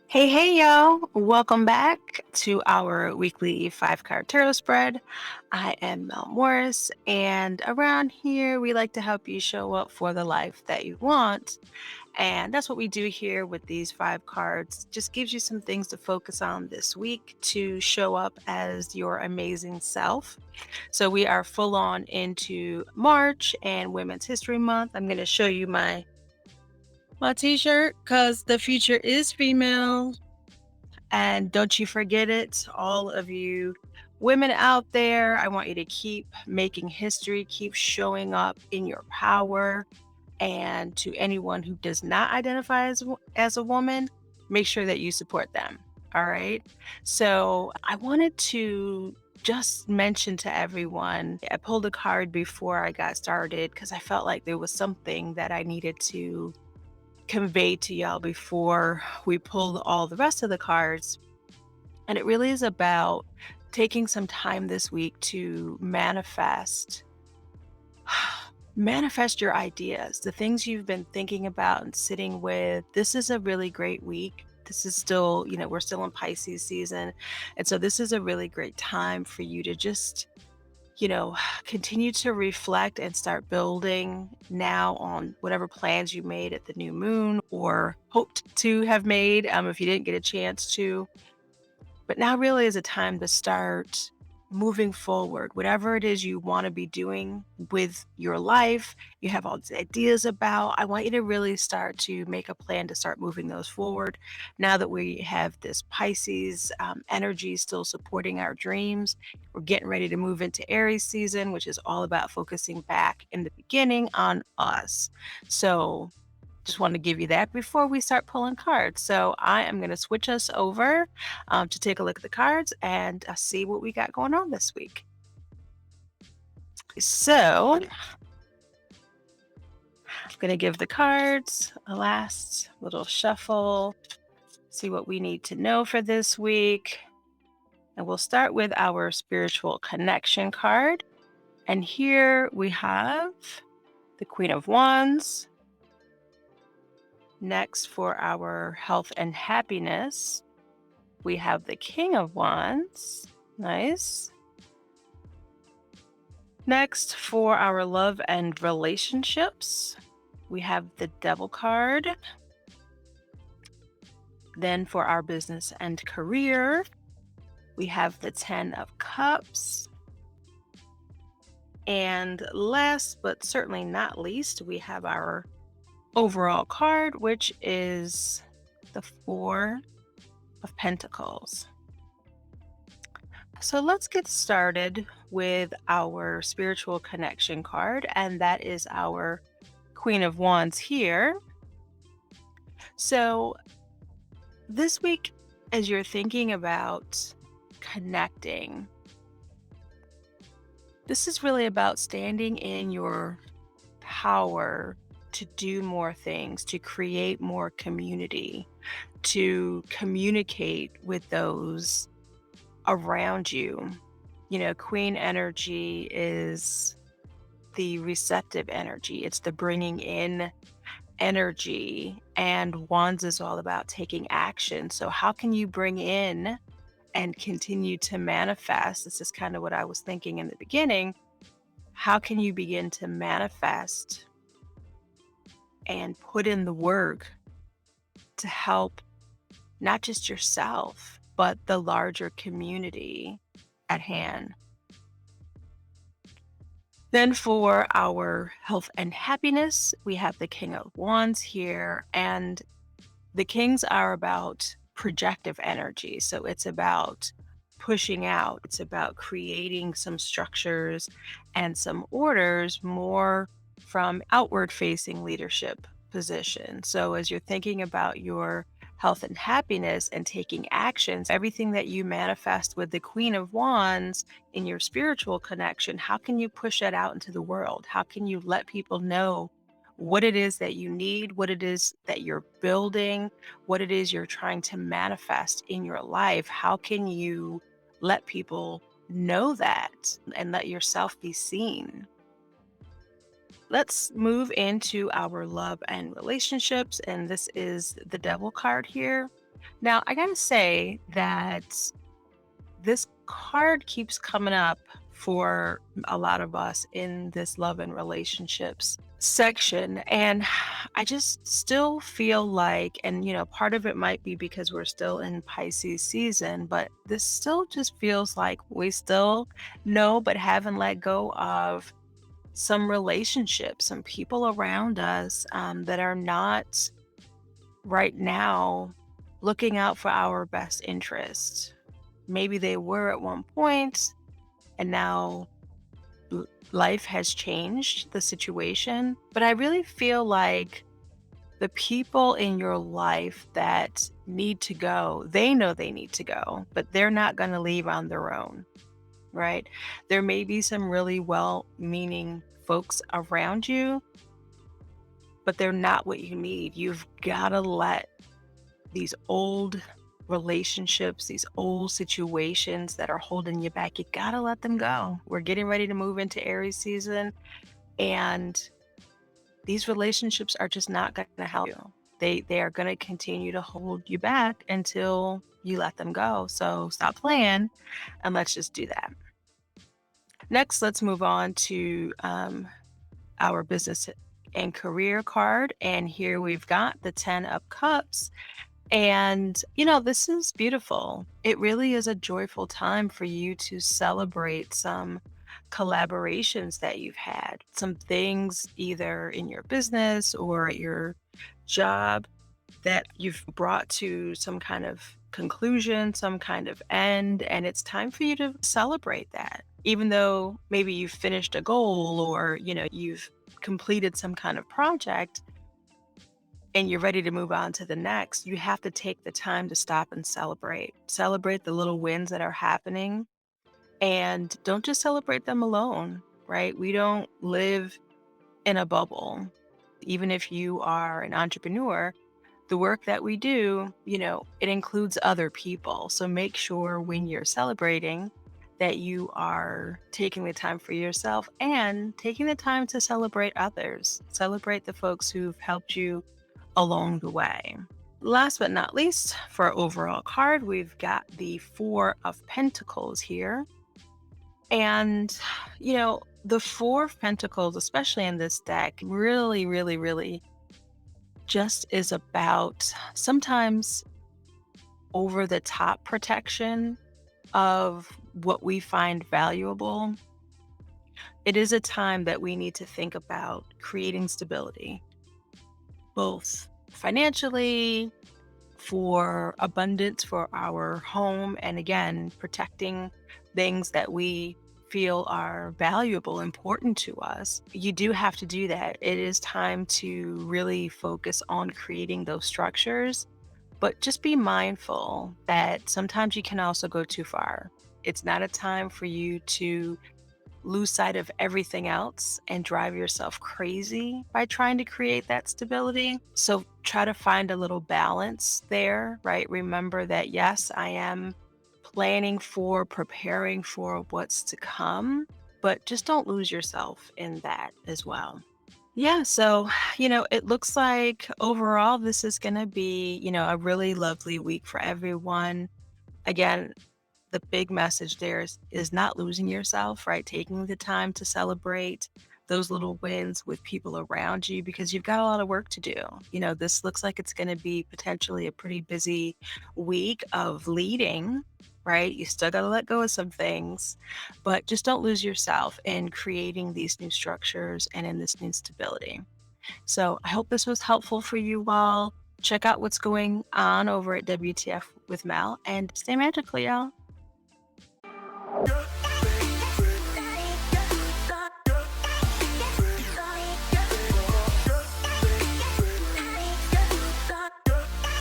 Hey, y'all. Welcome back to our weekly 5 card tarot spread. I am Mel Morris, and around here, we like to help you show up for the life that you want. And that's what we do here with these 5 cards. Just gives you some things to focus on this week to show up as your amazing self. So we are full on into March and Women's History Month. I'm going to show you my t-shirt because the future is female. And don't you forget it, all of you women out there. I want you to keep making history, keep showing up in your power. And to anyone who does not identify as a woman, make sure that you support them. All right. So I wanted to just mention to everyone, I pulled a card before I got started because I felt like there was something that I needed to convey to y'all before we pulled all the rest of the cards. And it really is about taking some time this week to manifest your ideas, the things you've been thinking about and sitting with. This is a really great week. This is still, we're still in Pisces season. And so this is a really great time for you to just, continue to reflect and start building now on whatever plans you made at the new moon or hoped to have made if you didn't get a chance to. But now really is a time to start moving forward. Whatever it is you want to be doing with your life, you have all these ideas about, I want you to really start to make a plan to start moving those forward. Now that we have this Pisces energy still supporting our dreams, we're getting ready to move into Aries season, which is all about focusing back in the beginning on us. So just wanted to give you that before we start pulling cards. So I am going to switch us over to take a look at the cards and see what we got going on this week. So I'm going to give the cards a last little shuffle, see what we need to know for this week. And we'll start with our spiritual connection card. And here we have the Queen of Wands. Next, for our health and happiness, we have the King of Wands. Nice. Next, for our love and relationships, we have the Devil card. Then for our business and career, we have the 10 of Cups. And last but certainly not least, we have our overall card, which is the Four of Pentacles. So let's get started with our spiritual connection card, and that is our Queen of Wands here. So this week, as you're thinking about connecting, this is really about standing in your power to do more things, to create more community, to communicate with those around you. Queen energy is the receptive energy. It's the bringing in energy, and Wands is all about taking action. So how can you bring in and continue to manifest? This is kind of what I was thinking in the beginning. How can you begin to manifest and put in the work to help not just yourself, but the larger community at hand? Then for our health and happiness, we have the King of Wands here, and the kings are about projective energy. So it's about pushing out, it's about creating some structures and some orders more from outward facing leadership position. So as you're thinking about your health and happiness and taking actions, everything that you manifest with the Queen of Wands in your spiritual connection, how can you push that out into the world? How can you let people know what it is that you need, what it is that you're building, what it is you're trying to manifest in your life? How can you let people know that and let yourself be seen? Let's move into our love and relationships. And this is the Devil card here. Now, I gotta say that this card keeps coming up for a lot of us in this love and relationships section. And I just still feel like, and part of it might be because we're still in Pisces season, but this still just feels like we still know but haven't let go of some relationships, some people around us that are not right now looking out for our best interests. Maybe they were at one point, and now life has changed the situation. But I really feel like the people in your life that need to go, they know they need to go, but they're not going to leave on their own, right? There may be some really well meaning folks around you, but they're not what you need. You've got to let these old relationships, these old situations that are holding you back, you gotta let them go. We're getting ready to move into Aries season, and these relationships are just not gonna help you. They are gonna continue to hold you back until you let them go. So stop playing and let's just do that. Next, let's move on to our business and career card. And here we've got the 10 of Cups. And, this is beautiful. It really is a joyful time for you to celebrate some collaborations that you've had, some things either in your business or at your job that you've brought to some kind of conclusion, some kind of end. And it's time for you to celebrate that. Even though maybe you've finished a goal or, you've completed some kind of project, and you're ready to move on to the next, you have to take the time to stop and celebrate. Celebrate the little wins that are happening and don't just celebrate them alone, right? We don't live in a bubble. Even if you are an entrepreneur, the work that we do, it includes other people. So make sure when you're celebrating that you are taking the time for yourself and taking the time to celebrate others. Celebrate the folks who've helped you along the way. Last but not least, for our overall card, we've got the Four of Pentacles here. And, the Four of Pentacles, especially in this deck, really, really, really just is about sometimes over the top protection of what we find valuable. It is a time that we need to think about creating stability, both financially, for abundance for our home, and again, protecting things that we feel are valuable, important to us. You do have to do that. It is time to really focus on creating those structures, but just be mindful that sometimes you can also go too far. It's not a time for you to lose sight of everything else and drive yourself crazy by trying to create that stability. So try to find a little balance there, right? Remember that, yes, I am planning for, preparing for what's to come, but just don't lose yourself in that as well. Yeah, so, it looks like overall this is going to be, a really lovely week for everyone. Again, the big message there is not losing yourself, right? Taking the time to celebrate those little wins with people around you because you've got a lot of work to do. This looks like it's going to be potentially a pretty busy week of leading, right? You still got to let go of some things, but just don't lose yourself in creating these new structures and in this new stability. So I hope this was helpful for you all. Check out what's going on over at WTF with Mel and stay magical, y'all.